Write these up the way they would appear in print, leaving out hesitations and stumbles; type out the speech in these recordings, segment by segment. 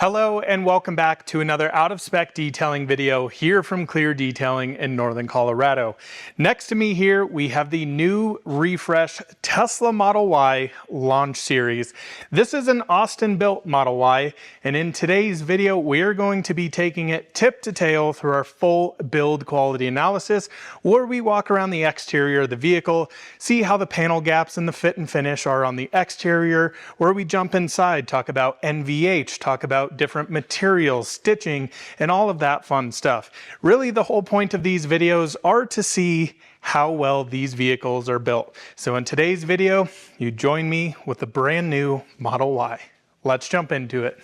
Hello and welcome back to another out-of-spec detailing video here from Clear Detailing in Northern Colorado. Next to me here, we have the new refreshed Tesla Model Y launch series. This is an Austin-built Model Y, and in today's video, we're going to be taking it tip to tail through our full build quality analysis, where we walk around the exterior of the vehicle, see how the panel gaps and the fit and finish are on the exterior, where we jump inside, talk about NVH, talk about different materials, stitching, and all of that fun stuff. Really, the whole point of these videos are to see how well these vehicles are built. So in today's video, you join me with the brand new Model Y. Let's jump into it.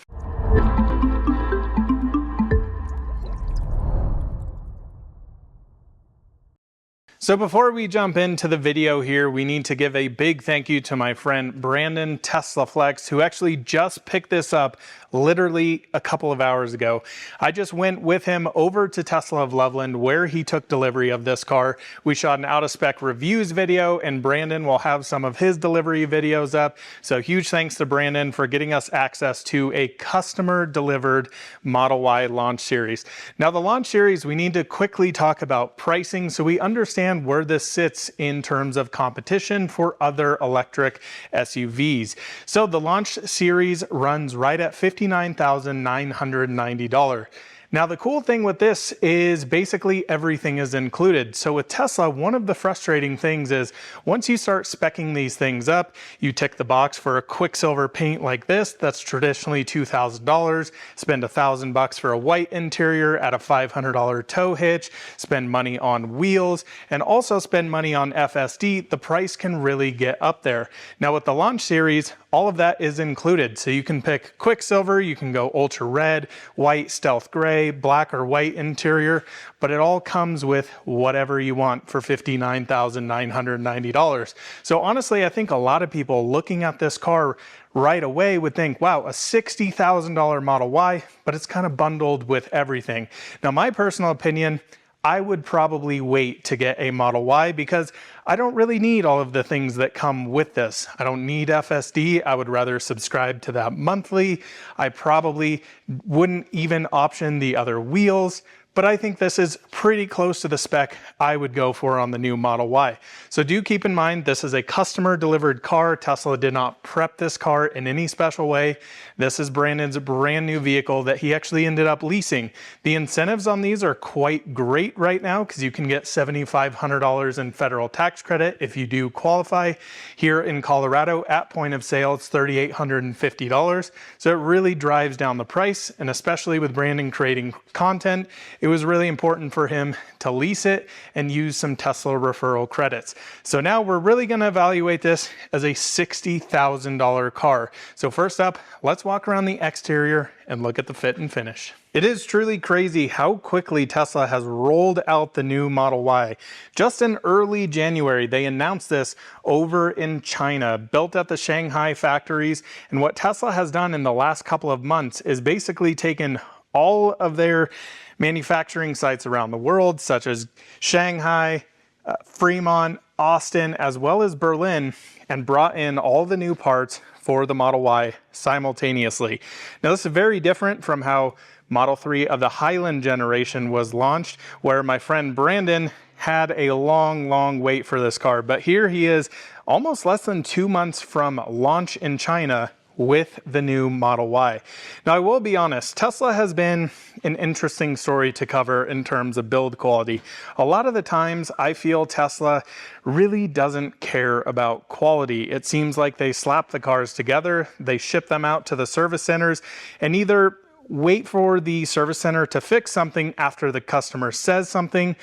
So before we jump into the video here, we need to give a big thank you to my friend Brandon Tesla Flex, who actually just picked this up literally a couple of hours ago. I just went with him over to Tesla of Loveland where he took delivery of this car. We shot an out-of-spec reviews video, and Brandon will have some of his delivery videos up. So huge thanks to Brandon for getting us access to a customer delivered Model Y launch series. Now the launch series, we need to quickly talk about pricing so we understand where this sits in terms of competition for other electric SUVs. So the launch series runs right at $59,990. Now the cool thing with this is basically everything is included. So with Tesla, one of the frustrating things is once you start speccing these things up, you tick the box for a Quicksilver paint like this, that's traditionally $2,000, spend $1,000 for a white interior at a $500 tow hitch, spend money on wheels, and also spend money on FSD, the price can really get up there. Now with the launch series, all of that is included. So you can pick Quicksilver, you can go ultra red, white, stealth gray, black or white interior, but it all comes with whatever you want for $59,990. So honestly, I think a lot of people looking at this car right away would think, wow, a $60,000 Model Y, but it's kind of bundled with everything. Now, my personal opinion, I would probably wait to get a Model Y because I don't really need all of the things that come with this. I don't need FSD. I would rather subscribe to that monthly. I probably wouldn't even option the other wheels, but I think this is pretty close to the spec I would go for on the new Model Y. So do keep in mind, this is a customer delivered car. Tesla did not prep this car in any special way. This is Brandon's brand new vehicle that he actually ended up leasing. The incentives on these are quite great right now because you can get $7,500 in federal tax credit if you do qualify. Here in Colorado at point of sale, it's $3,850. So it really drives down the price, and especially with Brandon creating content, it was really important for him to lease it and use some Tesla referral credits. So now we're really going to evaluate this as a $60,000 car. So first up, let's walk around the exterior and look at the fit and finish. It is truly crazy how quickly Tesla has rolled out the new Model Y. Just in early January, they announced this over in China, built at the Shanghai factories. And what Tesla has done in the last couple of months is basically taken all of their manufacturing sites around the world, such as Shanghai, Fremont, Austin, as well as Berlin, and brought in all the new parts for the Model Y simultaneously. Now this is very different from how Model 3 of the Highland generation was launched, where my friend Brandon had a long wait for this car. But here he is almost less than 2 months from launch in China with the new Model Y. Now I will be honest, Tesla has been an interesting story to cover in terms of build quality. A lot of the times I feel Tesla really doesn't care about quality. It seems like they slap the cars together, they ship them out to the service centers, and either wait for the service center to fix something after the customer says something,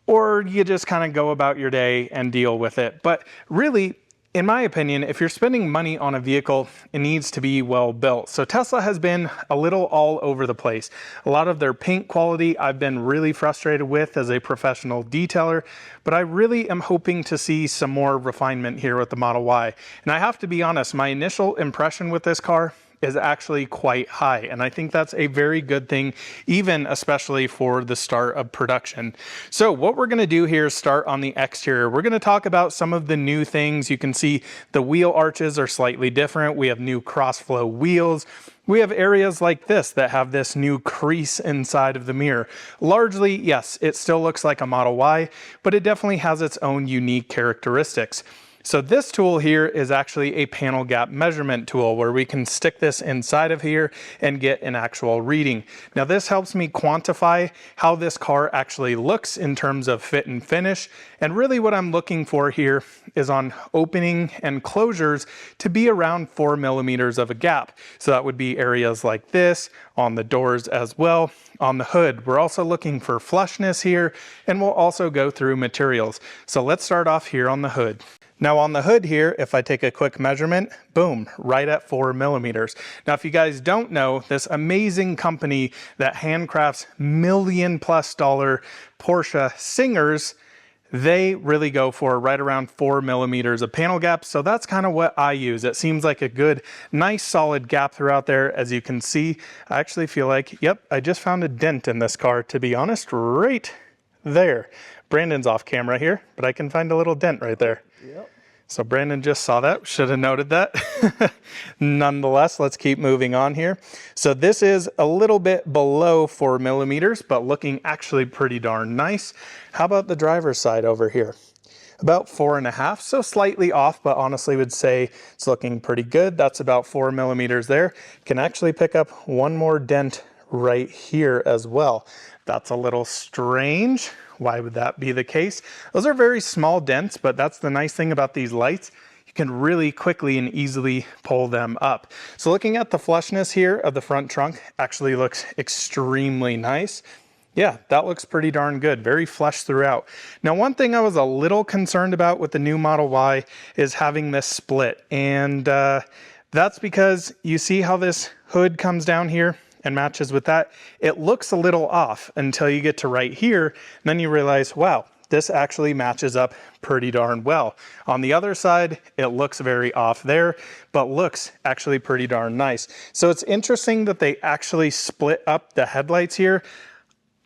or you just kind of go about your day and deal with it. But really, in my opinion, if you're spending money on a vehicle, it needs to be well built. So Tesla has been a little all over the place. A lot of their paint quality I've been really frustrated with as a professional detailer, but I really am hoping to see some more refinement here with the Model Y. And I have to be honest, my initial impression with this car is actually quite high. And I think that's a very good thing, even especially for the start of production. So what we're gonna do here is start on the exterior. We're gonna talk about some of the new things. You can see the wheel arches are slightly different. We have new cross-flow wheels. We have areas like this that have this new crease inside of the mirror. Largely, yes, it still looks like a Model Y, but it definitely has its own unique characteristics. So this tool here is actually a panel gap measurement tool where we can stick this inside of here and get an actual reading. Now this helps me quantify how this car actually looks in terms of fit and finish. And really what I'm looking for here is on opening and closures to be around 4 millimeters of a gap. So that would be areas like this, on the doors as well. On the hood, we're also looking for flushness here, and we'll also go through materials. So let's start off here on the hood. Now on the hood here, if I take a quick measurement, boom, right at 4 millimeters. Now, if you guys don't know, this amazing company that handcrafts $1 million+ Porsche Singers, they really go for right around 4 millimeters of panel gap. So that's kind of what I use. It seems like a good, nice, solid gap throughout there. As you can see, I actually feel like, yep, I just found a dent in this car, to be honest, right there. Brandon's off camera here, but I can find a little dent right there. Yep. So Brandon just saw that, should have noted that. Nonetheless, let's keep moving on here. So this is a little bit below 4 millimeters, but looking actually pretty darn nice. How about the driver's side over here? About 4.5, so slightly off, but honestly would say it's looking pretty good. That's about 4 millimeters there. Can actually pick up one more dent right here as well. That's a little strange. Why would that be the case? Those are very small dents, but that's the nice thing about these lights. You can really quickly and easily pull them up. So looking at the flushness here of the front trunk actually looks extremely nice. Yeah, that looks pretty darn good. Very flush throughout. Now, one thing I was a little concerned about with the new Model Y is having this split. And that's because you see how this hood comes down here and matches with that. It looks a little off until you get to right here. And then you realize, wow, this actually matches up pretty darn well. On the other side, it looks very off there, but looks actually pretty darn nice. So it's interesting that they actually split up the headlights here.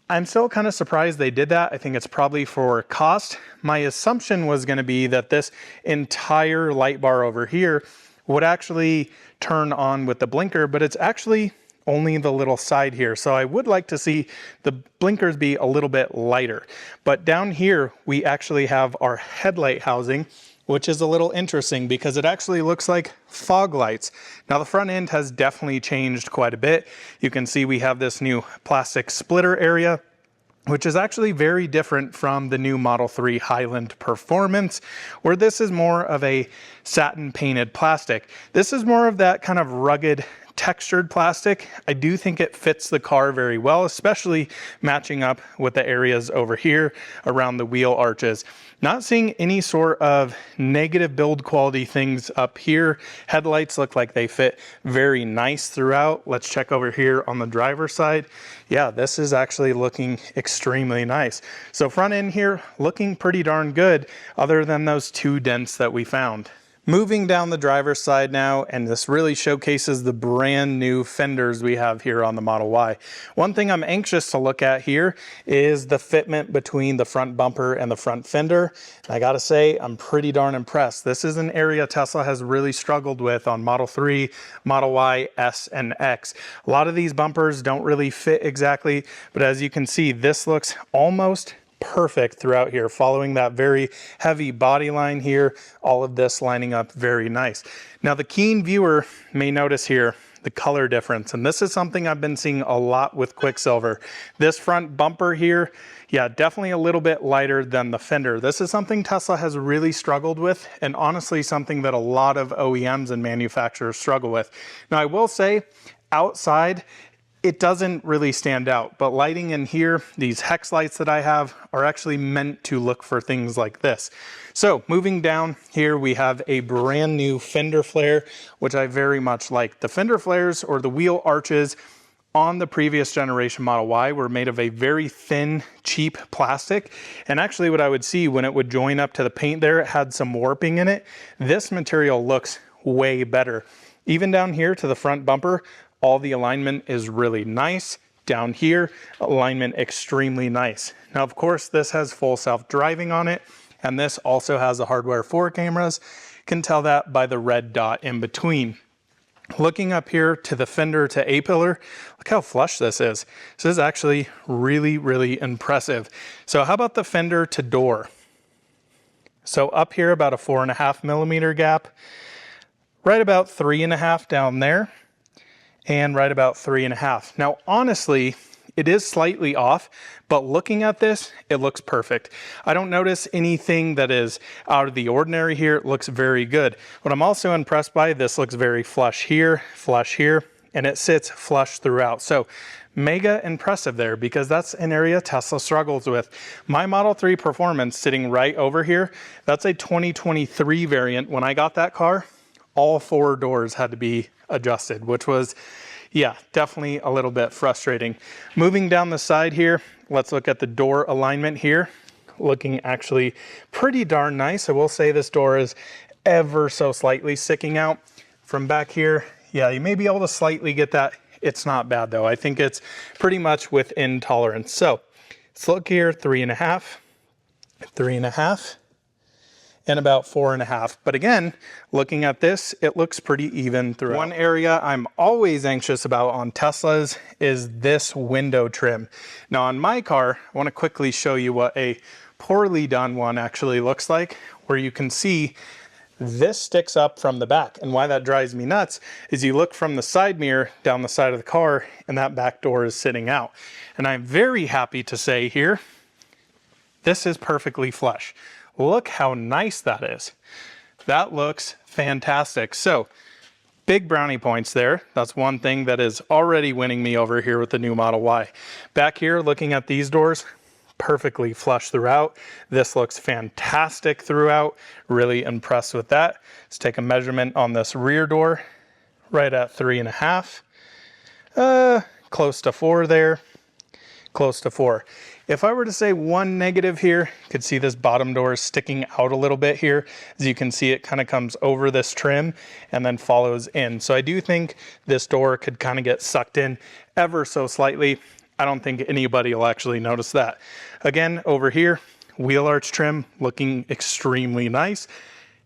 I'm still kind of surprised they did that. I think it's probably for cost. My assumption was going to be that this entire light bar over here would actually turn on with the blinker, but it's actually only the little side here. So I would like to see the blinkers be a little bit lighter. But down here, we actually have our headlight housing, which is a little interesting because it actually looks like fog lights. Now the front end has definitely changed quite a bit. You can see we have this new plastic splitter area, which is actually very different from the new Model 3 Highland Performance, where this is more of a satin painted plastic. This is more of that kind of rugged textured plastic. I do think it fits the car very well, especially matching up with the areas over here around the wheel arches. Not seeing any sort of negative build quality things up here. Headlights look like they fit very nice throughout. Let's check over here on the driver's side. Yeah, this is actually looking extremely nice. So front end here looking pretty darn good, other than those 2 dents that we found. Moving down the driver's side now, and this really showcases the brand new fenders we have here on the Model Y. One thing I'm anxious to look at here is the fitment between the front bumper and the front fender. And I gotta say, I'm pretty darn impressed. This is an area Tesla has really struggled with on Model 3, Model Y, S, and X. A lot of these bumpers don't really fit exactly, but as you can see, this looks almost perfect throughout here, following that very heavy body line here, all of this lining up very nice. Now the keen viewer may notice here the color difference, and this is something I've been seeing a lot with Quicksilver. This front bumper here, yeah, definitely a little bit lighter than the fender. This is something Tesla has really struggled with, and honestly something that a lot of OEMs and manufacturers struggle with. Now I will say, outside, it doesn't really stand out, but lighting in here, these hex lights that I have are actually meant to look for things like this. So moving down here, we have a brand new fender flare, which I very much like. The fender flares, or the wheel arches, on the previous generation Model Y were made of a very thin, cheap plastic. And actually what I would see when it would join up to the paint there, it had some warping in it. This material looks way better. Even down here to the front bumper, all the alignment is really nice. Down here, alignment extremely nice. Now, of course, this has full self-driving on it, and this also has the hardware 4 cameras. Can tell that by the red dot in between. Looking up here to the fender to A-pillar, look how flush this is. This is actually really, really impressive. So how about the fender to door? So up here about a 4.5 millimeter gap, right about 3.5 down there, and right about 3.5. Now, honestly, it is slightly off, but looking at this, it looks perfect. I don't notice anything that is out of the ordinary here. It looks very good. What I'm also impressed by, this looks very flush here, and it sits flush throughout. So mega impressive there, because that's an area Tesla struggles with. My Model 3 Performance sitting right over here, that's a 2023 variant. When I got that car, all 4 doors had to be adjusted, which was, yeah, definitely a little bit frustrating. Moving down the side here, let's look at the door alignment here. Looking actually pretty darn nice. I will say this door is ever so slightly sticking out. From back here, yeah, you may be able to slightly get that. It's not bad though. I think it's pretty much within tolerance. So let's look here, 3.5, 3.5. and about 4.5. But again, looking at this, it looks pretty even throughout. One area I'm always anxious about on Teslas is this window trim. Now on my car, I want to quickly show you what a poorly done one actually looks like, where you can see this sticks up from the back. And why that drives me nuts is you look from the side mirror down the side of the car and that back door is sitting out. And I'm very happy to say here, this is perfectly flush. Look how nice that is. That looks fantastic. So big brownie points there. That's one thing that is already winning me over here with the new Model Y. Back here, looking at these doors, perfectly flush throughout. This looks fantastic throughout. Really impressed with that. Let's take a measurement on this rear door, right at 3.5. Close to 4 there, close to 4. If I were to say one negative here, you could see this bottom door is sticking out a little bit here. As you can see, it kind of comes over this trim and then follows in. So I do think this door could kind of get sucked in ever so slightly. I don't think anybody will actually notice that. Again, over here, wheel arch trim looking extremely nice.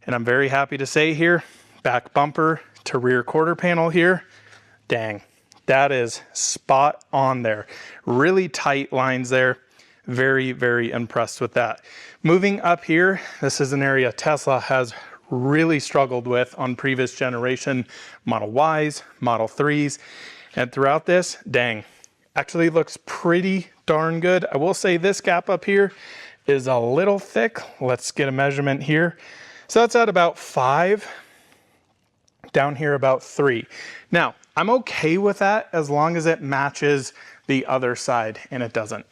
And I'm very happy to say here, back bumper to rear quarter panel here, dang, that is spot on there. Really tight lines there. Very, very impressed with that. Moving up here, this is an area Tesla has really struggled with on previous generation Model Ys, Model 3s, and throughout this, dang, actually looks pretty darn good. I will say this gap up here is a little thick. Let's get a measurement here. So that's at about 5, down here about 3. Now, I'm okay with that as long as it matches the other side, and it doesn't.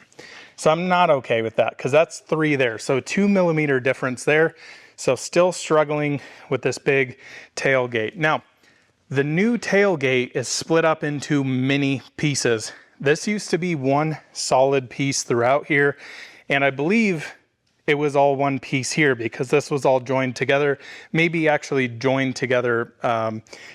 So I'm not okay with that because that's 3 there. So 2 millimeter difference there. So still struggling with this big tailgate. Now, the new tailgate is split up into many pieces. This used to be one solid piece throughout here. And I believe it was all one piece here because this was all joined together, maybe actually joined together,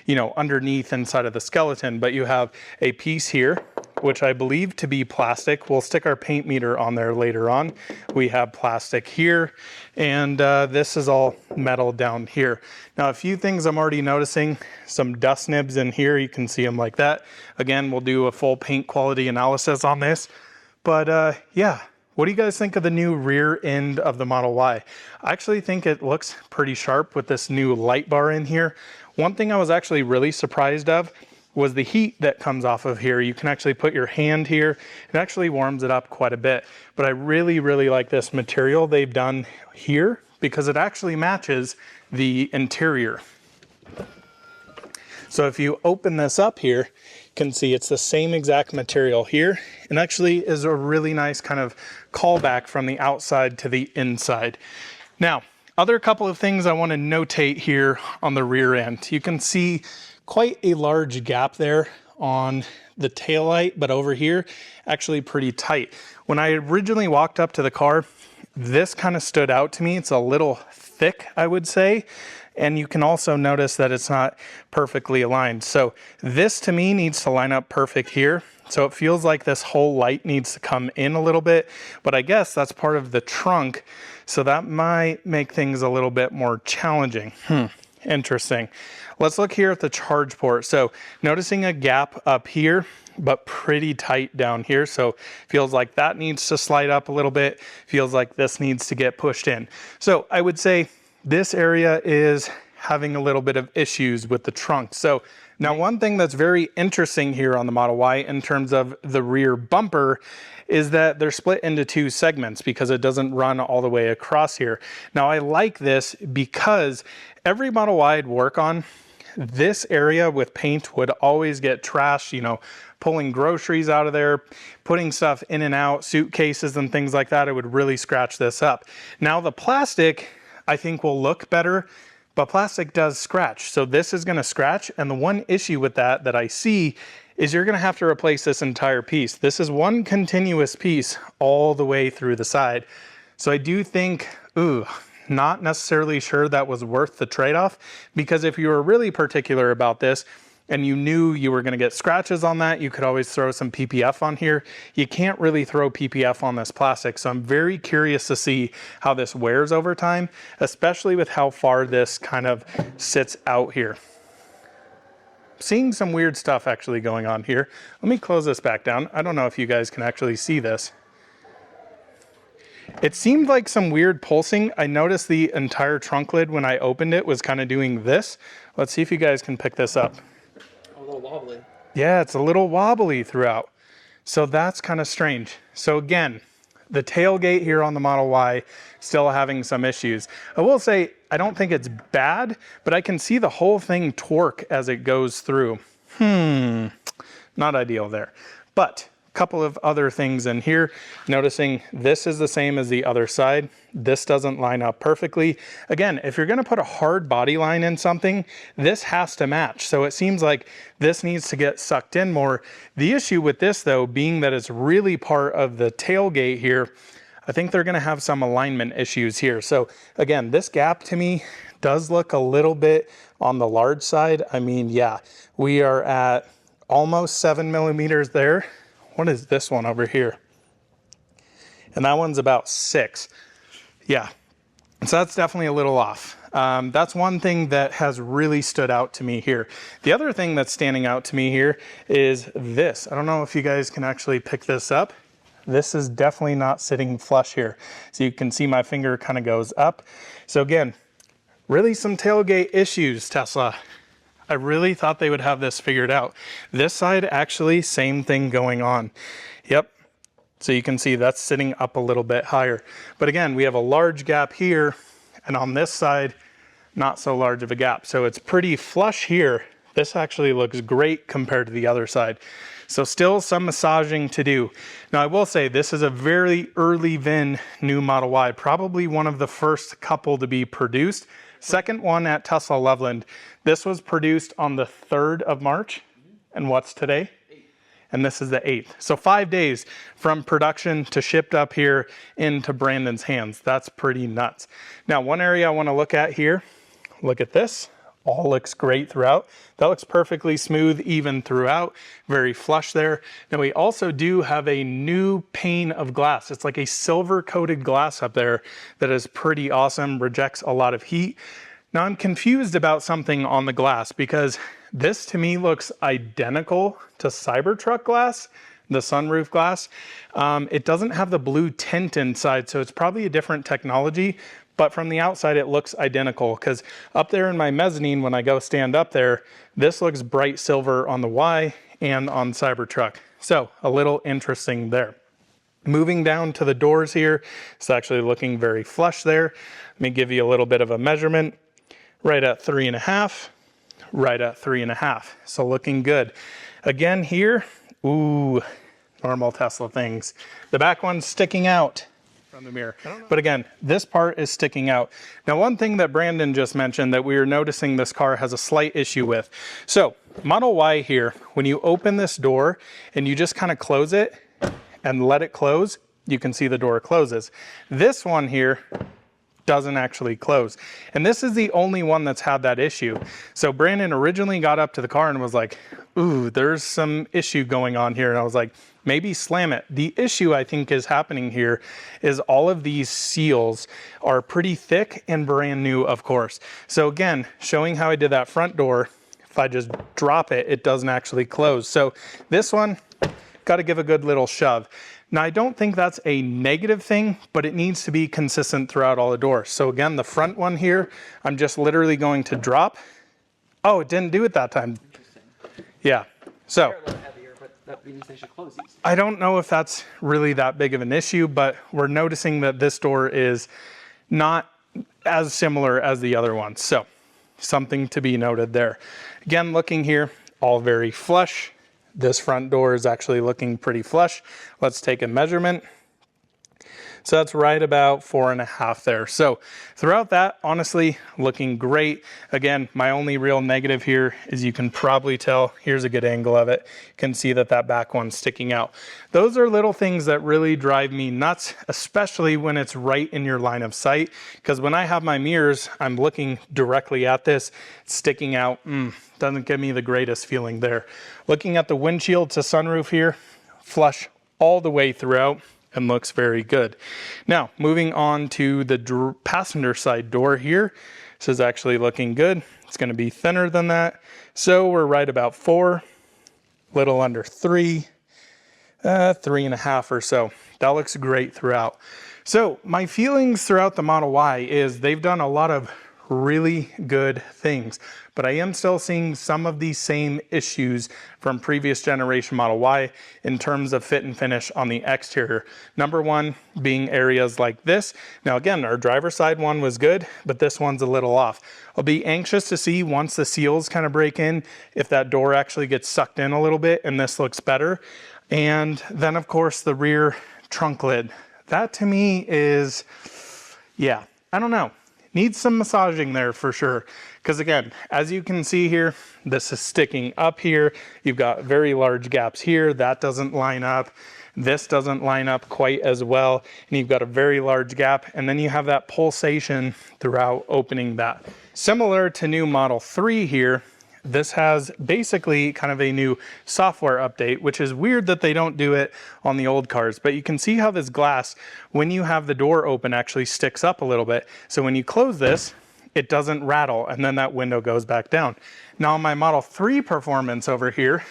you know, underneath inside of the skeleton. But you have a piece here, which I believe to be plastic. We'll stick our paint meter on there later on. We have plastic here, and this is all metal down here. Now, a few things I'm already noticing, some dust nibs in here. You can see them like that. Again, we'll do a full paint quality analysis on this. But yeah, what do you guys think of the new rear end of the Model Y? I actually think it looks pretty sharp with this new light bar in here. One thing I was actually really surprised of was the heat that comes off of here. You can actually put your hand here. It actually warms it up quite a bit. But I really, really like this material they've done here because it actually matches the interior. So if you open this up here, you can see it's the same exact material here, and actually is a really nice kind of callback from the outside to the inside. Now, other couple of things I want to notate here on the rear end. You can see quite a large gap there on the taillight, but over here, actually pretty tight. When I originally walked up to the car, this kind of stood out to me. It's a little thick, I would say. And you can also notice that it's not perfectly aligned. So this to me needs to line up perfect here. So it feels like this whole light needs to come in a little bit, but I guess that's part of the trunk. So that might make things a little bit more challenging. Interesting. Let's look here at the charge port. So noticing a gap up here, but pretty tight down here. So feels like that needs to slide up a little bit. Feels like this needs to get pushed in. So I would say this area is having a little bit of issues with the trunk. So now one thing that's very interesting here on the Model Y in terms of the rear bumper is that they're split into two segments because it doesn't run all the way across here. Now I like this because every Model Y I'd work on, this area with paint would always get trashed, you know, pulling groceries out of there, putting stuff in and out, suitcases and things like that. It would really scratch this up. Now the plastic I think will look better, but plastic does scratch. So this is gonna scratch. And the one issue with that I see is you're gonna have to replace this entire piece. This is one continuous piece all the way through the side. So I do think, not necessarily sure that was worth the trade-off, because if you were really particular about this and you knew you were gonna get scratches on that, you could always throw some PPF on here. You can't really throw PPF on this plastic. So I'm very curious to see how this wears over time, especially with how far this kind of sits out here. Seeing some weird stuff actually going on here. Let me close this back down. I don't know if you guys can actually see this. It seemed like some weird pulsing. I noticed the entire trunk lid when I opened it was kind of doing this. Let's see if you guys can pick this up. A little wobbly. Yeah, it's a little wobbly throughout. So that's kind of strange. So again, the tailgate here on the Model Y still having some issues. I will say, I don't think it's bad, but I can see the whole thing torque as it goes through. Not ideal there. But a couple of other things in here. Noticing this is the same as the other side. This doesn't line up perfectly. Again, if you're gonna put a hard body line in something, this has to match. So it seems like this needs to get sucked in more. The issue with this though, being that it's really part of the tailgate here, I think they're gonna have some alignment issues here. So again, this gap to me does look a little bit on the large side. I mean, yeah, we are at almost 7 millimeters there. What is this one over here? And that one's about 6. Yeah, so that's definitely a little off. That's one thing that has really stood out to me here. The other thing that's standing out to me here is this. I don't know if you guys can actually pick this up. This is definitely not sitting flush here. So you can see my finger kind of goes up. So again, really some tailgate issues, Tesla. I really thought they would have this figured out. This side, actually, same thing going on. Yep. So you can see that's sitting up a little bit higher. But again, we have a large gap here, and on this side, not so large of a gap. So it's pretty flush here. This actually looks great compared to the other side. So still some massaging to do. Now I will say this is a very early VIN new Model Y, probably one of the first couple to be produced. Second one at Tesla Loveland. This was produced on the 3rd of March. And what's today? 8th. And this is the 8th. So 5 days from production to shipped up here into Brandon's hands. That's pretty nuts. Now, one area I want to look at here, look at this. All looks great throughout. That looks perfectly smooth, even throughout. Very flush there. Now we also do have a new pane of glass. It's like a silver coated glass up there that is pretty awesome, rejects a lot of heat. Now I'm confused about something on the glass because this to me looks identical to Cybertruck glass, the sunroof glass. It doesn't have the blue tint inside, so it's probably a different technology. But from the outside, it looks identical because up there in my mezzanine, when I go stand up there, this looks bright silver on the Y and on Cybertruck. So a little interesting there. Moving down to the doors here, it's actually looking very flush there. Let me give you a little bit of a measurement. Right at 3.5, right at 3.5. So looking good. Again here, ooh, normal Tesla things. The back one's sticking out from the mirror. But again, this part is sticking out. Now, one thing that Brandon just mentioned that we are noticing this car has a slight issue with. So Model Y here, when you open this door and you just kind of close it and let it close, you can see the door closes. This one here doesn't actually close. And this is the only one that's had that issue. So Brandon originally got up to the car and was like, ooh, there's some issue going on here. And I was like, maybe slam it. The issue I think is happening here is all of these seals are pretty thick and brand new, of course. So again, showing how I did that front door, if I just drop it, it doesn't actually close. So this one, got to give a good little shove. Now, I don't think that's a negative thing, but it needs to be consistent throughout all the doors. So again, the front one here, I'm just literally going to drop. Oh, it didn't do it that time. Yeah. So I don't know if that's really that big of an issue, but we're noticing that this door is not as similar as the other ones. So something to be noted there. Again, looking here, all very flush. This front door is actually looking pretty flush. Let's take a measurement. So that's right about 4.5 there. So throughout that, honestly, looking great. Again, my only real negative here is you can probably tell, here's a good angle of it. You can see that that back one's sticking out. Those are little things that really drive me nuts, especially when it's right in your line of sight. Because when I have my mirrors, I'm looking directly at this, it's sticking out. Doesn't give me the greatest feeling there. Looking at the windshield to sunroof here, flush all the way throughout. And looks very good. Now, moving on to the passenger side door here. This is actually looking good. It's going to be thinner than that. So we're right about 4, little under 3, 3.5 or so. That looks great throughout. So my feelings throughout the Model Y is they've done a lot of really good things, but I am still seeing some of these same issues from previous generation Model Y in terms of fit and finish on the exterior. Number one being areas like this. Now again, our driver's side one was good, but this one's a little off. I'll be anxious to see once the seals kind of break in, if that door actually gets sucked in a little bit and this looks better. And then of course the rear trunk lid. That to me is, yeah, I don't know. Needs some massaging there for sure. Because again, as you can see here, this is sticking up here. You've got very large gaps here. That doesn't line up. This doesn't line up quite as well. And you've got a very large gap. And then you have that pulsation throughout opening that. Similar to new Model 3 here, this has basically kind of a new software update, which is weird that they don't do it on the old cars. But you can see how this glass, when you have the door open, actually sticks up a little bit. So when you close this, it doesn't rattle, and then that window goes back down. Now on my Model 3 Performance over here,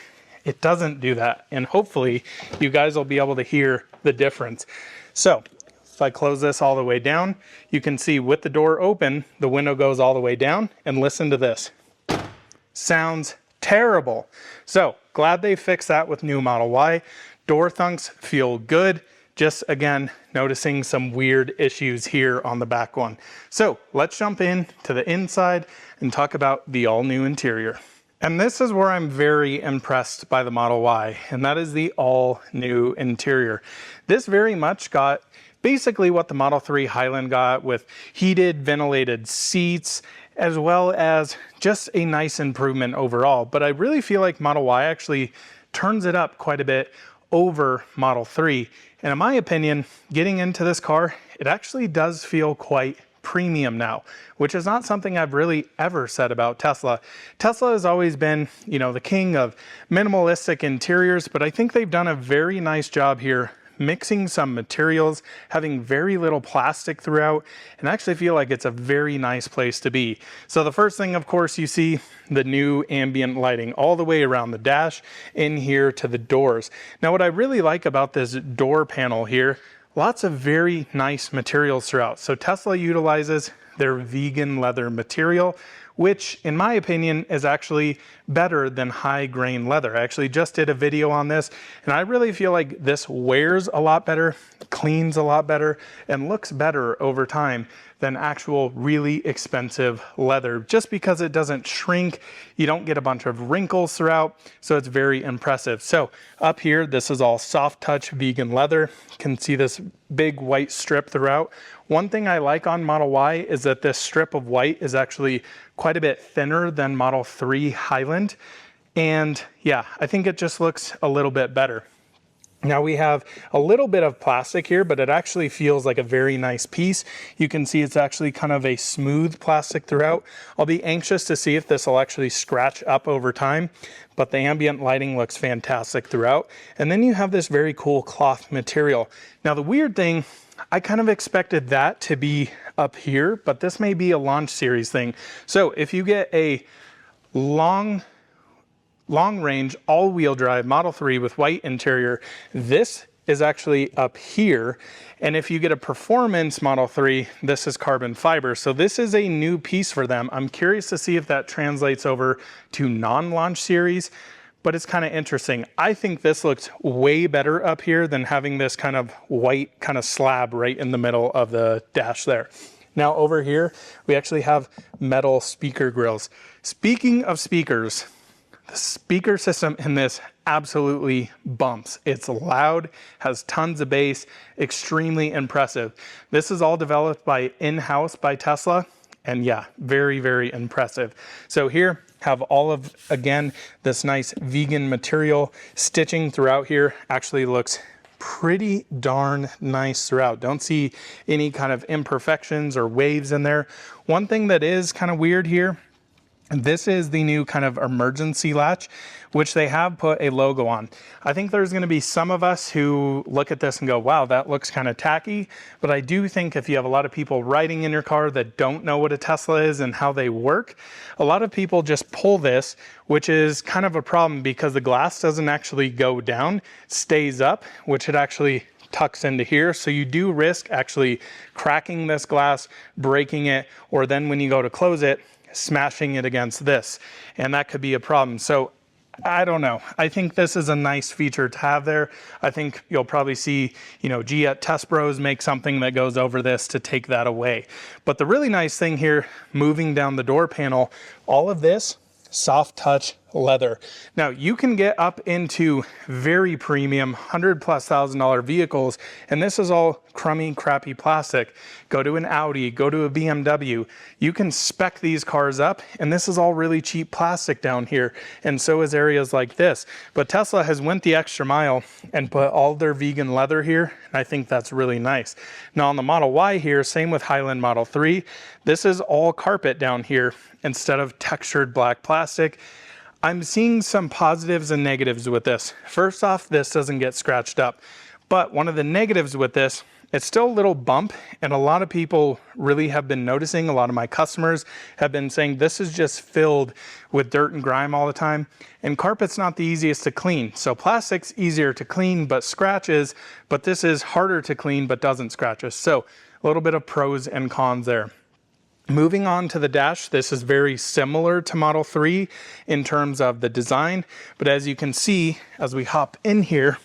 it doesn't do that. And hopefully you guys will be able to hear the difference. So if I close this all the way down, you can see with the door open, the window goes all the way down, and listen to this. Sounds terrible. So glad they fixed that with new Model Y. Door thunks feel good. Just again, noticing some weird issues here on the back one. So let's jump in to the inside and talk about the all new interior. And this is where I'm very impressed by the Model Y, and that is the all new interior. This very much got basically what the Model 3 Highland got, with heated, ventilated seats, as well as just a nice improvement overall. But I really feel like Model Y actually turns it up quite a bit over Model 3. And in my opinion, getting into this car, it actually does feel quite premium now, which is not something I've really ever said about Tesla. Tesla has always been, you know, the king of minimalistic interiors, but I think they've done a very nice job here mixing some materials, having very little plastic throughout, and I actually feel like it's a very nice place to be. So the first thing, of course, you see the new ambient lighting all the way around the dash, in here to the doors. Now, what I really like about this door panel here, lots of very nice materials throughout. So Tesla utilizes their vegan leather material, which in my opinion is actually better than high grain leather. I actually just did a video on this, and I really feel like this wears a lot better, cleans a lot better, and looks better over time than actual really expensive leather, just because it doesn't shrink. You don't get a bunch of wrinkles throughout, so it's very impressive. So up here, this is all soft touch vegan leather. You can see this big white strip throughout. One thing I like on Model Y is that this strip of white is actually quite a bit thinner than Model 3 Highland. And yeah, I think it just looks a little bit better. Now we have a little bit of plastic here, but it actually feels like a very nice piece. You can see it's actually kind of a smooth plastic throughout. I'll be anxious to see if this will actually scratch up over time, but the ambient lighting looks fantastic throughout. And then you have this very cool cloth material. Now the weird thing, I kind of expected that to be up here, but this may be a launch series thing. So if you get a long range all-wheel drive Model 3 with white interior, this is actually up here. And if you get a performance Model 3, this is carbon fiber. So this is a new piece for them. I'm curious to see if that translates over to non-launch series, but it's kind of interesting. I think this looks way better up here than having this kind of white kind of slab right in the middle of the dash there. Now over here, we actually have metal speaker grills. Speaking of speakers, the speaker system in this absolutely bumps. It's loud, has tons of bass, extremely impressive. This is all developed by in-house by Tesla, and yeah, very, very impressive. So here, have all of, again, this nice vegan material stitching throughout here. Actually looks pretty darn nice throughout. Don't see any kind of imperfections or waves in there. One thing that is kind of weird here, this is the new kind of emergency latch, which they have put a logo on. I think there's going to be some of us who look at this and go, wow, that looks kind of tacky. But I do think if you have a lot of people riding in your car that don't know what a Tesla is and how they work, a lot of people just pull this, which is kind of a problem because the glass doesn't actually go down, stays up, which it actually tucks into here. So you do risk actually cracking this glass, breaking it, or then when you go to close it, smashing it against this, and that could be a problem. So I don't know. I think this is a nice feature to have there. I think you'll probably see, G at Test Bros make something that goes over this to take that away. But the really nice thing here, moving down the door panel, all of this soft touch leather. Now you can get up into very premium $100,000+ vehicles, and this is all crummy, crappy plastic. Go to an Audi, go to a BMW, you can spec these cars up, and this is all really cheap plastic down here, and so is areas like this. But Tesla has went the extra mile and put all their vegan leather here, and I think that's really nice. Now on the Model Y here, same with Highland Model 3, this is all carpet down here instead of textured black plastic. I'm seeing some positives and negatives with this. First off, this doesn't get scratched up. But one of the negatives with this, it's still a little bump, and a lot of people really have been noticing, a lot of my customers have been saying this is just filled with dirt and grime all the time. And carpet's not the easiest to clean. So plastic's easier to clean but scratches, but this is harder to clean but doesn't scratch us. So a little bit of pros and cons there. Moving on to the dash, this is very similar to Model 3 in terms of the design, but as you can see, as we hop in here,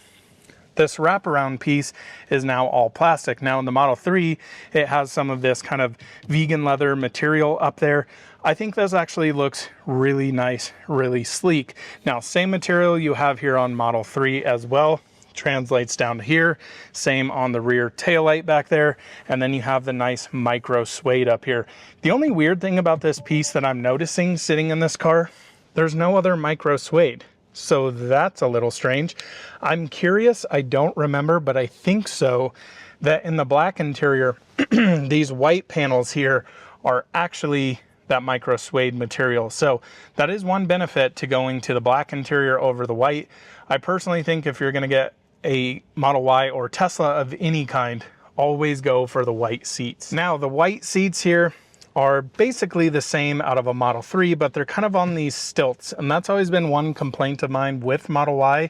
this wraparound piece is now all plastic. Now in the Model 3, it has some of this kind of vegan leather material up there. I think this actually looks really nice, really sleek. Now, same material you have here on Model 3 as well. Translates down to here, same on the rear taillight back there, and then you have the nice micro suede up here. The only weird thing about this piece that I'm noticing sitting in this car, there's no other micro suede, so that's a little strange. I'm curious, I don't remember, but I think so, that in the black interior, these white panels here are actually that micro suede material. So that is one benefit to going to the black interior over the white. I personally think if you're going to get a Model Y or Tesla of any kind, always go for the white seats. Now the white seats here are basically the same out of a Model 3, but they're kind of on these stilts. And that's always been one complaint of mine with Model Y,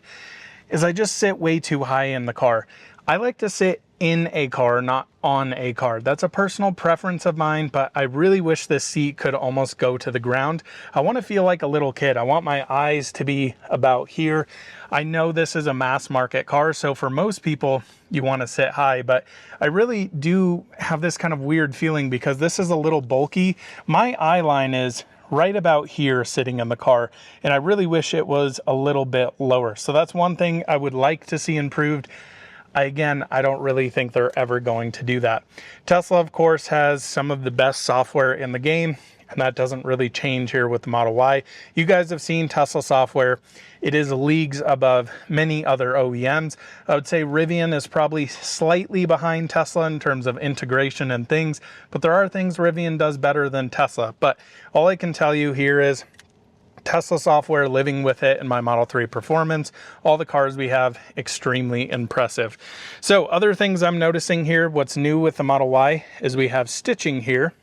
is I just sit way too high in the car. I like to sit in a car, not on a car. That's a personal preference of mine, but I really wish this seat could almost go to the ground. I want to feel like a little kid. I want my eyes to be about here. I know this is a mass market car, so for most people, you want to sit high, but I really do have this kind of weird feeling because this is a little bulky. My eye line is right about here sitting in the car, and I really wish it was a little bit lower. So that's one thing I would like to see improved. Again, I don't really think they're ever going to do that. Tesla, of course, has some of the best software in the game. and that doesn't really change here with the Model Y. You guys have seen Tesla software. It is leagues above many other OEMs. I would say Rivian is probably slightly behind Tesla in terms of integration and things, but there are things Rivian does better than Tesla. But all I can tell you here is Tesla software, living with it in my Model 3 Performance. All the cars we have, extremely impressive. So other things I'm noticing here, what's new with the Model Y is we have stitching here.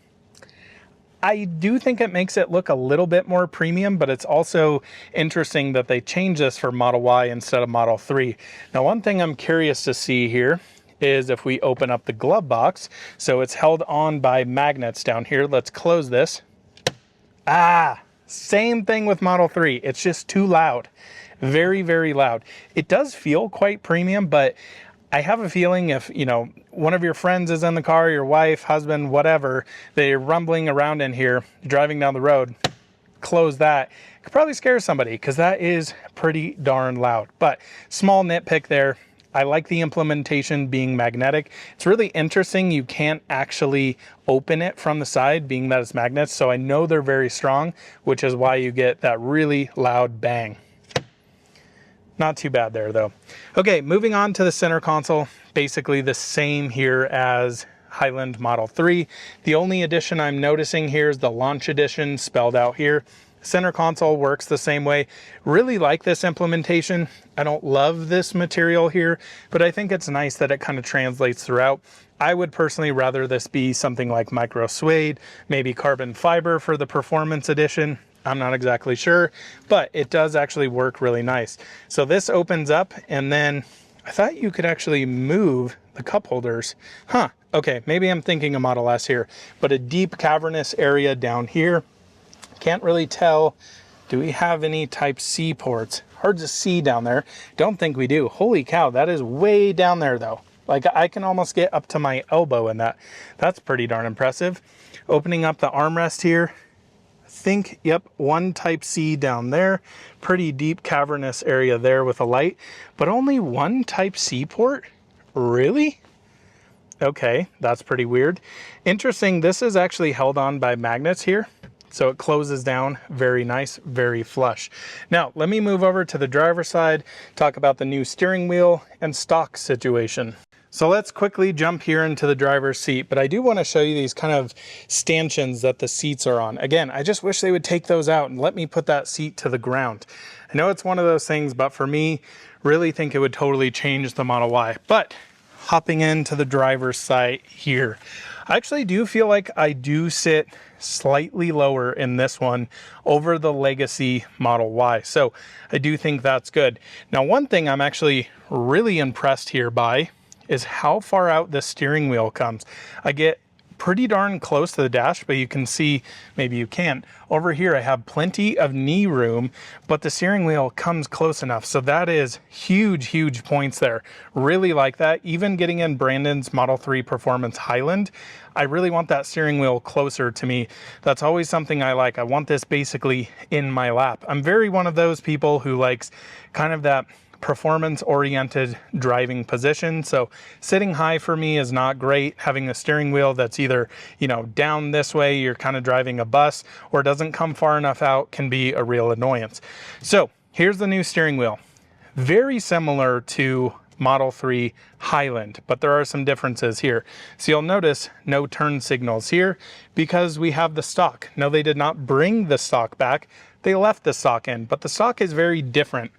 I do think it makes it look a little bit more premium, but it's also interesting that they changed this for Model Y instead of Model 3. Now, one thing I'm curious to see here is if we open up the glove box. So it's held on by magnets down here. Let's close this. Same thing with Model 3. It's just too loud. Very, very loud. It does feel quite premium, but I have a feeling if, you know, one of your friends is in the car, your wife, husband, whatever, they're rumbling around in here, driving down the road, close that. It could probably scare somebody because that is pretty darn loud. But small nitpick there. I like the implementation being magnetic. It's really interesting. You can't actually open it from the side, being that it's magnets. So I know they're very strong, which is why you get that really loud bang. Not too bad there though. Okay, moving on to the center console. Basically the same here as Highland Model 3. The only addition I'm noticing here is the launch edition spelled out here. Center console works the same way. Really like this implementation. I don't love this material here, but I think it's nice that it kind of translates throughout. I would personally rather this be something like micro suede, maybe carbon fiber for the Performance edition. I'm not exactly sure, but it does actually work really nice. So this opens up, and then I thought you could actually move the cup holders. Okay, maybe I'm thinking a Model S here, but a deep cavernous area down here. Can't really tell. Do we have any type C ports? Hard to see down there. Don't think we do. Holy cow, that is way down there though. Like I can almost get up to my elbow in that. That's pretty darn impressive. Opening up the armrest here. Think, yep, one type C down there. Pretty deep cavernous area there with a light, but only one type C port? Really? Okay, that's pretty weird. Interesting, this is actually held on by magnets here. So it closes down, very nice, very flush. Now, let me move over to the driver's side, talk about the new steering wheel and stock situation. So let's quickly jump here into the driver's seat, but I do want to show you these kind of stanchions that the seats are on. Again, I just wish they would take those out and let me put that seat to the ground. I know it's one of those things, but for me, really think it would totally change the Model Y. But hopping into the driver's side here, I actually do feel like I do sit slightly lower in this one over the legacy Model Y. So I do think that's good. Now, one thing I'm actually really impressed here by is how far out the steering wheel comes. I get pretty darn close to the dash, but you can see, maybe you can't. Over here, I have plenty of knee room, but the steering wheel comes close enough. So that is huge, huge points there. Really like that. Even getting in Brandon's Model 3 Performance Highland, I really want that steering wheel closer to me. That's always something I like. I want this basically in my lap. I'm very one of those people who likes kind of that performance-oriented driving position. So sitting high for me is not great. Having the steering wheel that's either, you know, down this way, you're kind of driving a bus, or doesn't come far enough out can be a real annoyance. So here's the new steering wheel. Very similar to Model 3 Highland, but there are some differences here. So you'll notice no turn signals here because we have the stock. No, they did not bring the stock back. They left the stock in, but the stock is very different.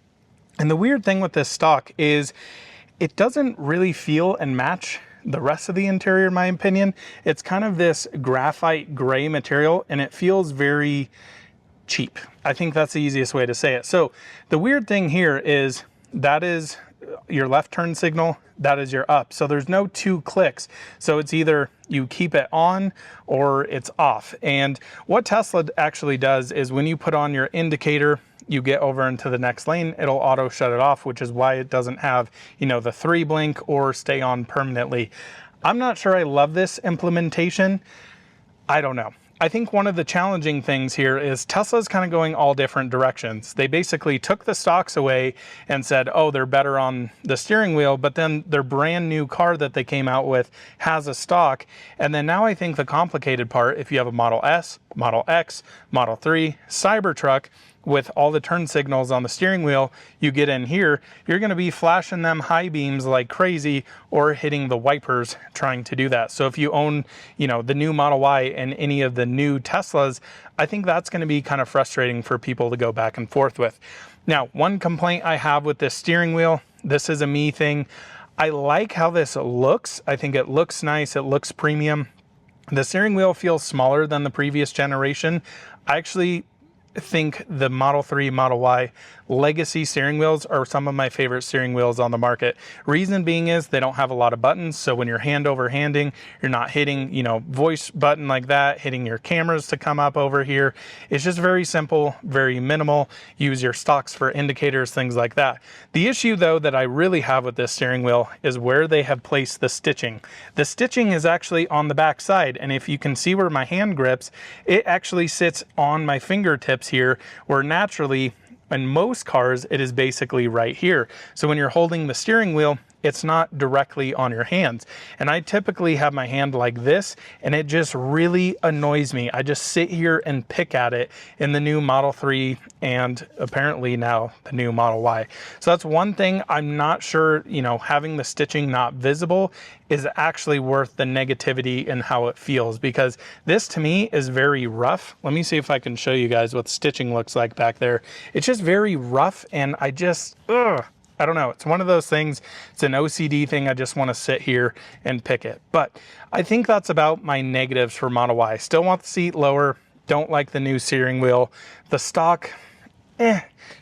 And the weird thing with this stock is it doesn't really feel and match the rest of the interior, in my opinion. It's kind of this graphite gray material, and it feels very cheap. I think that's the easiest way to say it. So the weird thing here is that is your left turn signal, that is your up. So there's no two clicks. So it's either you keep it on or it's off. And what Tesla actually does is when you put on your indicator, you get over into the next lane, it'll auto shut it off, which is why it doesn't have, you know, the 3 blink or stay on permanently. I'm not sure I love this implementation. I don't know. I think one of the challenging things here is Tesla's kind of going all different directions. They basically took the stocks away and said, oh, they're better on the steering wheel, but then their brand new car that they came out with has a stock. And then now I think the complicated part, if you have a Model S, Model X, Model 3, Cybertruck, with all the turn signals on the steering wheel, you get in here, you're going to be flashing them high beams like crazy or hitting the wipers trying to do that. So if you own, you know, the new Model Y and any of the new Teslas, I think that's going to be kind of frustrating for people to go back and forth with. Now, one complaint I have with this steering wheel, this is a me thing. I like how this looks. I think it looks nice. It looks premium. The steering wheel feels smaller than the previous generation. I actually think the Model 3, Model Y legacy steering wheels are some of my favorite steering wheels on the market. Reason being is they don't have a lot of buttons, so when you're hand over handing, you're not hitting, you know, voice button like that, hitting your cameras to come up over here. It's just very simple, very minimal. Use your stocks for indicators, things like that. The issue though that I really have with this steering wheel is where they have placed the stitching. The stitching is actually on the back side, and if you can see where my hand grips, it actually sits on my fingertips here, where naturally in most cars it is basically right here. So when you're holding the steering wheel, it's not directly on your hands. And I typically have my hand like this, and it just really annoys me. I just sit here and pick at it in the new Model 3 and apparently now the new Model Y. So that's one thing I'm not sure, you know, having the stitching not visible is actually worth the negativity and how it feels, because this to me is very rough. Let me see if I can show you guys what the stitching looks like back there. It's just very rough, and I just, I don't know. It's one of those things. It's an OCD thing. I just want to sit here and pick it. But I think that's about my negatives for Model Y. Still want the seat lower. Don't like the new steering wheel. The stock,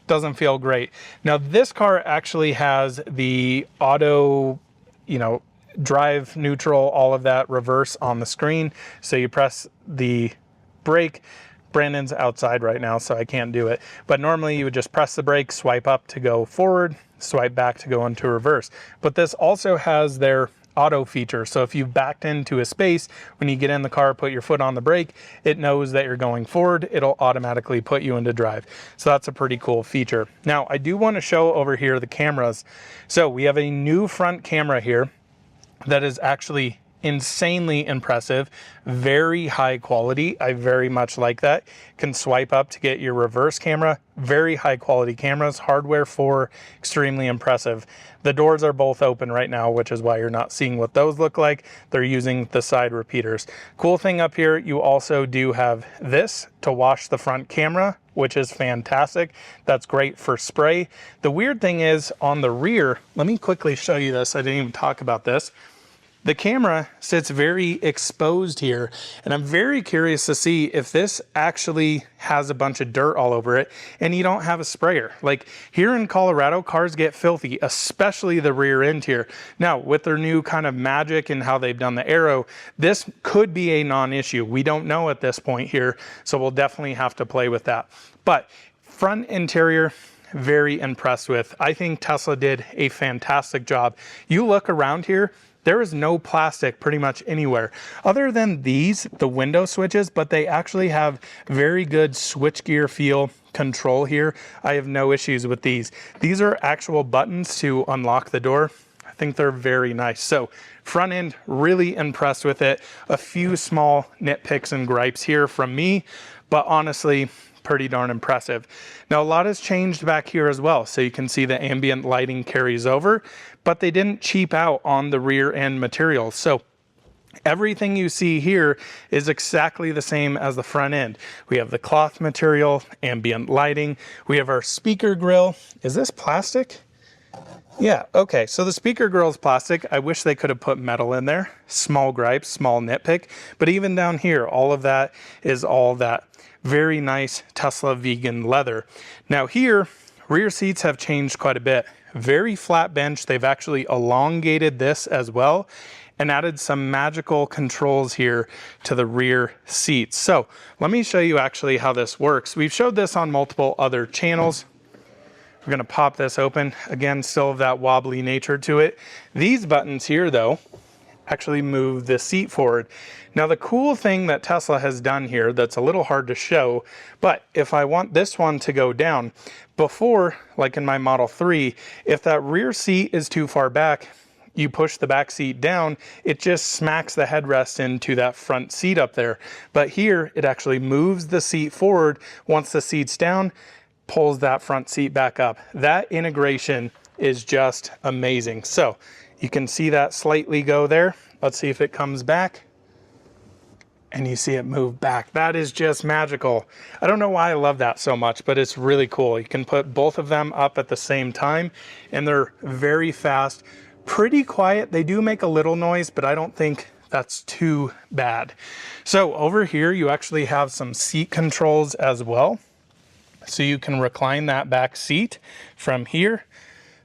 doesn't feel great. Now this car actually has the auto, you know, drive, neutral, all of that reverse on the screen. So you press the brake. Brandon's outside right now, so I can't do it. But normally you would just press the brake, swipe up to go forward, swipe back to go into reverse. But this also has their auto feature. So if you've backed into a space, when you get in the car, put your foot on the brake, it knows that you're going forward. It'll automatically put you into drive. So that's a pretty cool feature. Now, I do want to show over here the cameras. So we have a new front camera here that is actually insanely impressive, very high quality. I very much like that. Can swipe up to get your reverse camera. Very high quality cameras. Hardware 4, extremely impressive. The doors are both open right now, which is why you're not seeing what those look like. They're using the side repeaters. Cool thing up here, you also do have this to wash the front camera, which is fantastic. That's great for spray. The weird thing is on the rear, let me quickly show you this. I didn't even talk about this. The camera sits very exposed here, and I'm very curious to see if this actually has a bunch of dirt all over it and you don't have a sprayer. Like here in Colorado, cars get filthy, especially the rear end here. Now, with their new kind of magic and how they've done the aero, this could be a non-issue. We don't know at this point here, so we'll definitely have to play with that. But front interior, very impressed with. I think Tesla did a fantastic job. You look around here, there is no plastic pretty much anywhere other than these, the window switches, but they actually have very good switchgear feel control here. I have no issues with these. These are actual buttons to unlock the door. I think they're very nice. So front end, really impressed with it. A few small nitpicks and gripes here from me, but honestly, pretty darn impressive. Now, a lot has changed back here as well. So you can see the ambient lighting carries over, but they didn't cheap out on the rear end materials. So everything you see here is exactly the same as the front end. We have the cloth material, ambient lighting. We have our speaker grill. Is this plastic? Yeah, okay, so the speaker grill is plastic. I wish they could have put metal in there. Small gripe, small nitpick. But even down here, all of that is all that very nice Tesla vegan leather. Now here, rear seats have changed quite a bit. Very flat bench. They've actually elongated this as well and added some magical controls here to the rear seats. So let me show you actually how this works. We've showed this on multiple other channels. We're gonna pop this open. Again, still have that wobbly nature to it. These buttons here though, actually move the seat forward. Now the cool thing that Tesla has done here that's a little hard to show, but if I want this one to go down, before, like in my Model 3, if that rear seat is too far back, you push the back seat down, it just smacks the headrest into that front seat up there. But here, it actually moves the seat forward. Once the seat's down, pulls that front seat back up. That integration is just amazing. So you can see that slightly go there. Let's see if it comes back. And you see it move back. That is just magical. I don't know why I love that so much, but it's really cool. You can put both of them up at the same time, and they're very fast, pretty quiet. They do make a little noise, but I don't think that's too bad. So over here, you actually have some seat controls as well. So you can recline that back seat from here.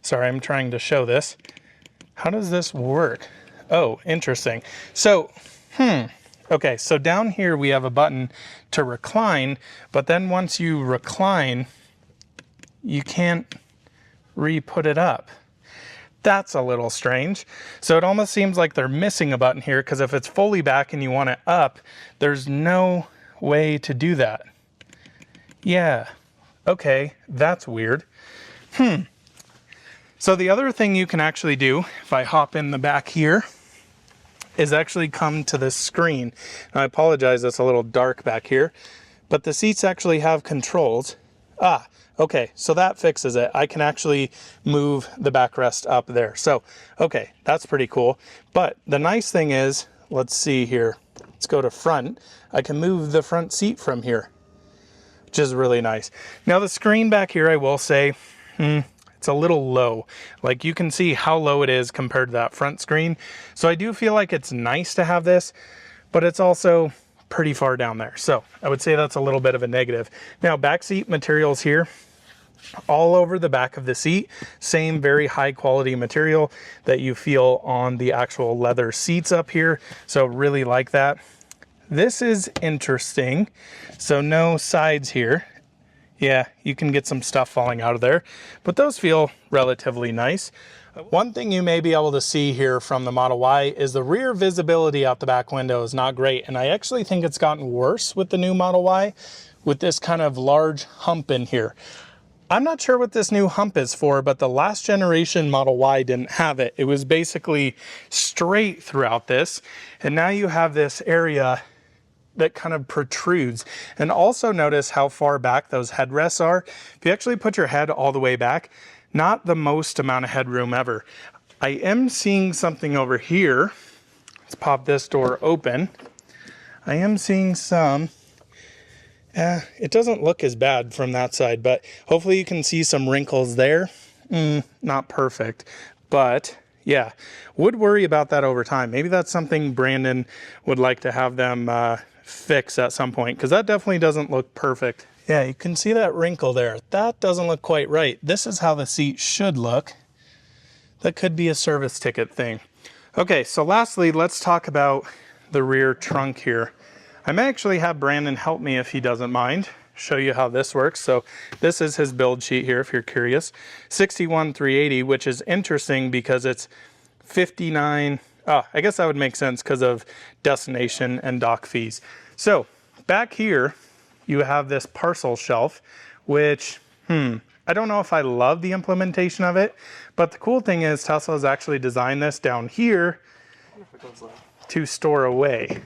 Sorry, I'm trying to show this. How does this work? Oh, interesting. So, okay, so down here we have a button to recline, but then once you recline, you can't re-put it up. That's a little strange. So it almost seems like they're missing a button here, because if it's fully back and you want it up, there's no way to do that. Yeah, okay, that's weird. So the other thing you can actually do, if I hop in the back here, is actually come to this screen. Now, I apologize, it's a little dark back here, but the seats actually have controls. Ah, okay, so that fixes it. I can actually move the backrest up there. So, okay, that's pretty cool. But the nice thing is, let's see here. Let's go to front. I can move the front seat from here, which is really nice. Now the screen back here, I will say, it's a little low. Like you can see how low it is compared to that front screen. So I do feel like it's nice to have this, but it's also pretty far down there. So I would say that's a little bit of a negative. Now back seat materials here, all over the back of the seat, same very high quality material that you feel on the actual leather seats up here. So really like that. This is interesting. So no sides here. Yeah, you can get some stuff falling out of there, but those feel relatively nice. One thing you may be able to see here from the Model Y is the rear visibility out the back window is not great, and I actually think it's gotten worse with the new Model Y with this kind of large hump in here. I'm not sure what this new hump is for, but the last generation Model Y didn't have it. It was basically straight throughout this, and now you have this area that kind of protrudes. And also notice how far back those headrests are. If you actually put your head all the way back, not the most amount of headroom ever. I am seeing something over here. Let's pop this door open. I am seeing some, it doesn't look as bad from that side, but hopefully you can see some wrinkles there. Not perfect, but yeah, would worry about that over time. Maybe that's something Brandon would like to have them fix at some point, because that definitely doesn't look perfect. Yeah, you can see that wrinkle there. That doesn't look quite right. This is how the seat should look. That could be a service ticket thing. Okay, so lastly, let's talk about the rear trunk here. I may actually have Brandon help me if he doesn't mind. Show you how this works. So this is his build sheet here if you're curious. 61,380, which is interesting because it's 59. I guess that would make sense because of destination and dock fees. So back here, you have this parcel shelf, which, I don't know if I love the implementation of it, but the cool thing is Tesla's actually designed this down here to store away.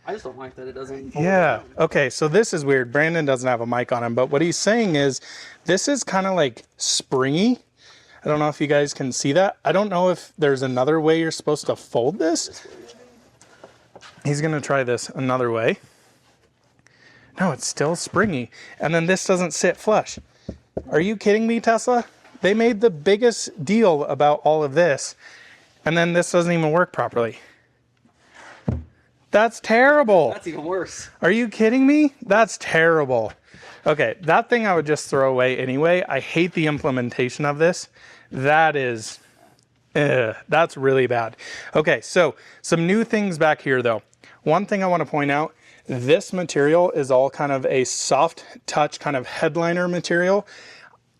I just don't like that it doesn't. Yeah. Okay. So this is weird. Brandon doesn't have a mic on him, but what he's saying is this is kind of like springy. I don't know if you guys can see that. I don't know if there's another way you're supposed to fold this. He's going to try this another way. No, it's still springy. And then this doesn't sit flush. Are you kidding me, Tesla? They made the biggest deal about all of this, and then this doesn't even work properly. That's terrible. That's even worse. Are you kidding me? That's terrible. Okay, that thing I would just throw away anyway. I hate the implementation of this. That is, that's really bad. Okay, so some new things back here though. One thing I want to point out, this material is all kind of a soft touch kind of headliner material.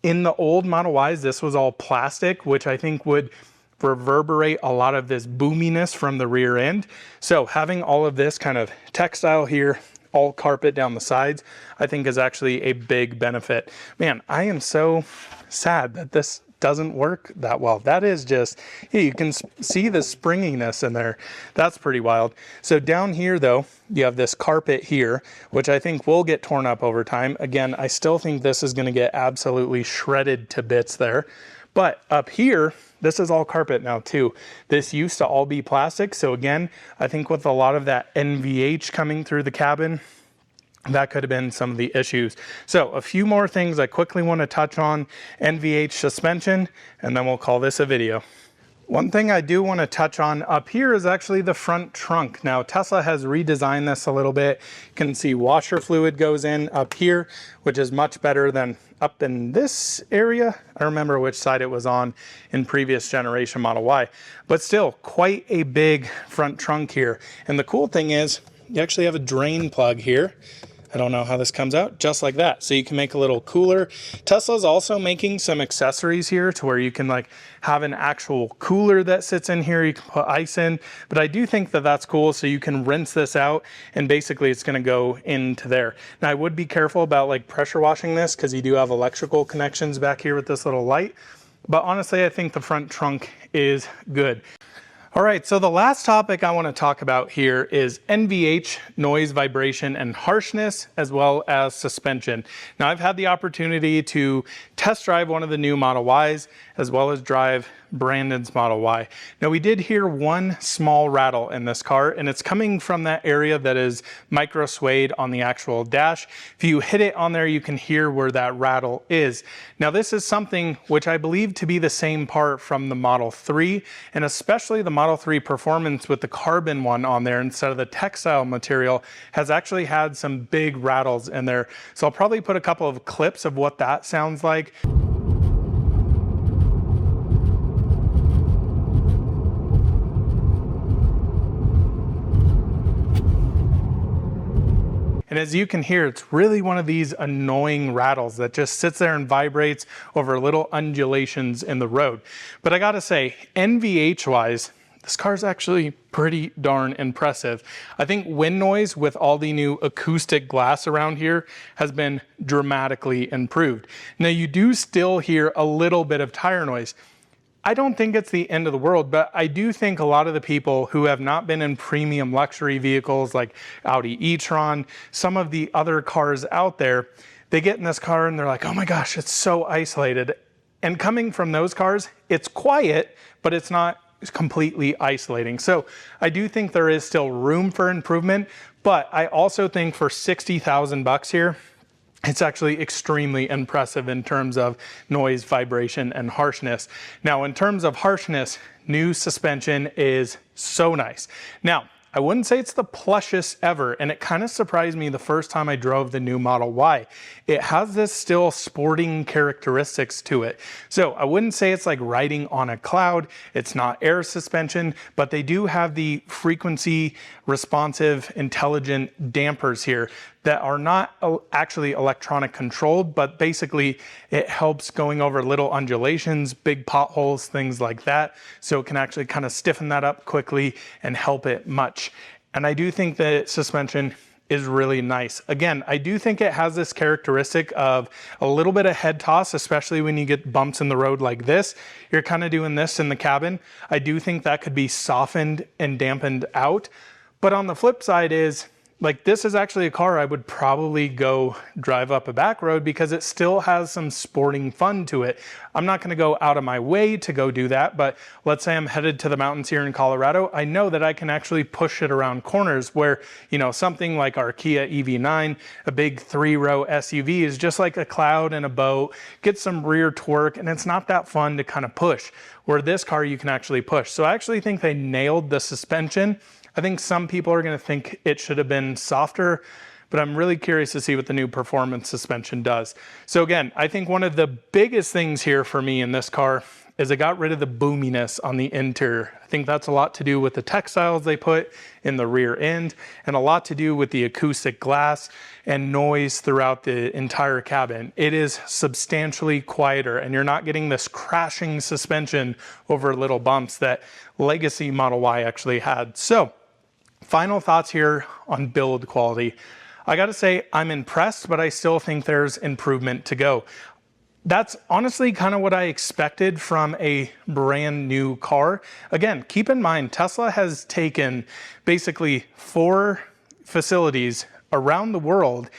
In the old Model Ys, this was all plastic, which I think would reverberate a lot of this boominess from the rear end. So having all of this kind of textile here, all carpet down the sides, I think is actually a big benefit. Man, I am so sad that this doesn't work that well. That is just, yeah, you can see the springiness in there. That's pretty wild. So down here though, you have this carpet here, which I think will get torn up over time. Again, I still think this is going to get absolutely shredded to bits there. But up here, this is all carpet now too. This used to all be plastic. So again, I think with a lot of that NVH coming through the cabin, that could have been some of the issues. So a few more things I quickly want to touch on. NVH suspension, and then we'll call this a video. One thing I do want to touch on up here is actually the front trunk. Now Tesla has redesigned this a little bit. You can see washer fluid goes in up here, which is much better than up in this area. I don't remember which side it was on in previous generation Model Y, but still quite a big front trunk here. And the cool thing is you actually have a drain plug here. I don't know how this comes out, just like that. So you can make a little cooler. Tesla's also making some accessories here to where you can like have an actual cooler that sits in here. You can put ice in, but I do think that that's cool. So you can rinse this out and basically it's gonna go into there. Now I would be careful about like pressure washing this because you do have electrical connections back here with this little light. But honestly, I think the front trunk is good. All right, so the last topic I want to talk about here is NVH, noise, vibration, and harshness, as well as suspension. Now, I've had the opportunity to test drive one of the new Model Ys, as well as drive Brandon's Model Y. Now, we did hear one small rattle in this car, and it's coming from that area that is micro suede on the actual dash. If you hit it on there, you can hear where that rattle is. Now, this is something which I believe to be the same part from the Model 3, and especially the Model 3 Performance with the carbon one on there instead of the textile material has actually had some big rattles in there. So I'll probably put a couple of clips of what that sounds like. And as you can hear, it's really one of these annoying rattles that just sits there and vibrates over little undulations in the road. But I gotta say, NVH wise, this car's actually pretty darn impressive. I think wind noise with all the new acoustic glass around here has been dramatically improved. Now you do still hear a little bit of tire noise. I don't think it's the end of the world, but I do think a lot of the people who have not been in premium luxury vehicles like Audi e-tron, some of the other cars out there, they get in this car and they're like, oh my gosh, it's so isolated. And coming from those cars, it's quiet, but it's not completely isolating. So I do think there is still room for improvement, but I also think for 60,000 bucks here, it's actually extremely impressive in terms of noise, vibration, and harshness. Now, in terms of harshness, new suspension is so nice. Now, I wouldn't say it's the plushest ever, and it kind of surprised me the first time I drove the new Model Y. It has this still sporting characteristics to it. So I wouldn't say it's like riding on a cloud. It's not air suspension, but they do have the frequency responsive, intelligent dampers here that are not actually electronic controlled, but basically it helps going over little undulations, big potholes, things like that. So it can actually kind of stiffen that up quickly and help it much. And I do think that suspension is really nice. Again, I do think it has this characteristic of a little bit of head toss, especially when you get bumps in the road like this. You're kind of doing this in the cabin. I do think that could be softened and dampened out. But on the flip side is, like, this is actually a car I would probably go drive up a back road because it still has some sporting fun to it. I'm not gonna go out of my way to go do that, but let's say I'm headed to the mountains here in Colorado, I know that I can actually push it around corners where, you know, something like our Kia EV9, a big 3-row SUV is just like a cloud and a boat, get some rear torque, and it's not that fun to kind of push. Where this car you can actually push. So I actually think they nailed the suspension. I think some people are going to think it should have been softer, but I'm really curious to see what the new performance suspension does. So again, I think one of the biggest things here for me in this car is it got rid of the boominess on the interior. I think that's a lot to do with the textiles they put in the rear end, and a lot to do with the acoustic glass and noise throughout the entire cabin. It is substantially quieter, and you're not getting this crashing suspension over little bumps that Legacy Model Y actually had. So, final thoughts here on build quality. I gotta say, I'm impressed, but I still think there's improvement to go. That's honestly kind of what I expected from a brand new car. Again, keep in mind, Tesla has taken basically 4 facilities around the world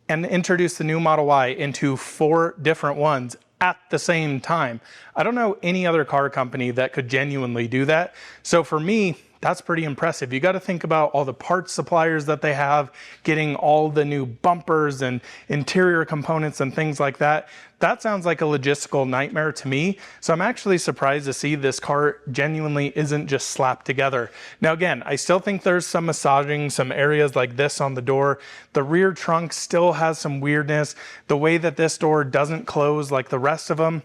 and introduced the new Model Y into 4 different ones at the same time. I don't know any other car company that could genuinely do that. So for me, that's pretty impressive. You got to think about all the parts suppliers that they have, getting all the new bumpers and interior components and things like that. That sounds like a logistical nightmare to me. So I'm actually surprised to see this car genuinely isn't just slapped together. Now again, I still think there's some massaging, some areas like this on the door. The rear trunk still has some weirdness. The way that this door doesn't close like the rest of them.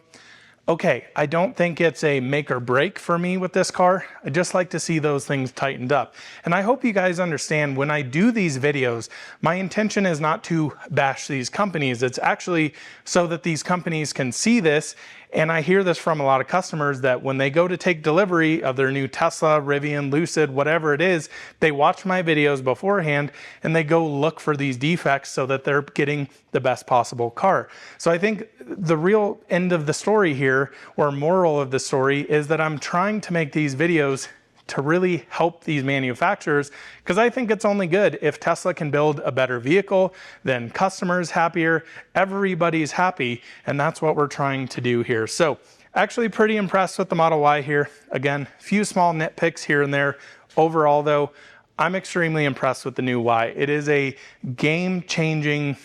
Okay, I don't think it's a make or break for me with this car. I just like to see those things tightened up. And I hope you guys understand when I do these videos, my intention is not to bash these companies. It's actually so that these companies can see this. And I hear this from a lot of customers that when they go to take delivery of their new Tesla, Rivian, Lucid, whatever it is, they watch my videos beforehand and they go look for these defects so that they're getting the best possible car. So I think the real end of the story here, or moral of the story, is that I'm trying to make these videos to really help these manufacturers, because I think it's only good if Tesla can build a better vehicle, then customers happier, everybody's happy, and that's what we're trying to do here. So actually pretty impressed with the Model Y here. Again, few small nitpicks here and there. Overall though, I'm extremely impressed with the new Y. It is a game-changing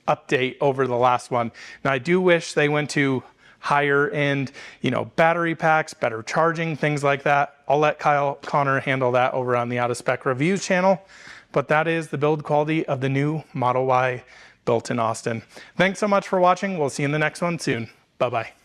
update over the last one. Now I do wish they went to higher end, battery packs, better charging, things like that. I'll let Kyle Connor handle that over on the Out of Spec Reviews channel. But that is the build quality of the new Model Y built in Austin. Thanks so much for watching. We'll see you in the next one soon. Bye-bye.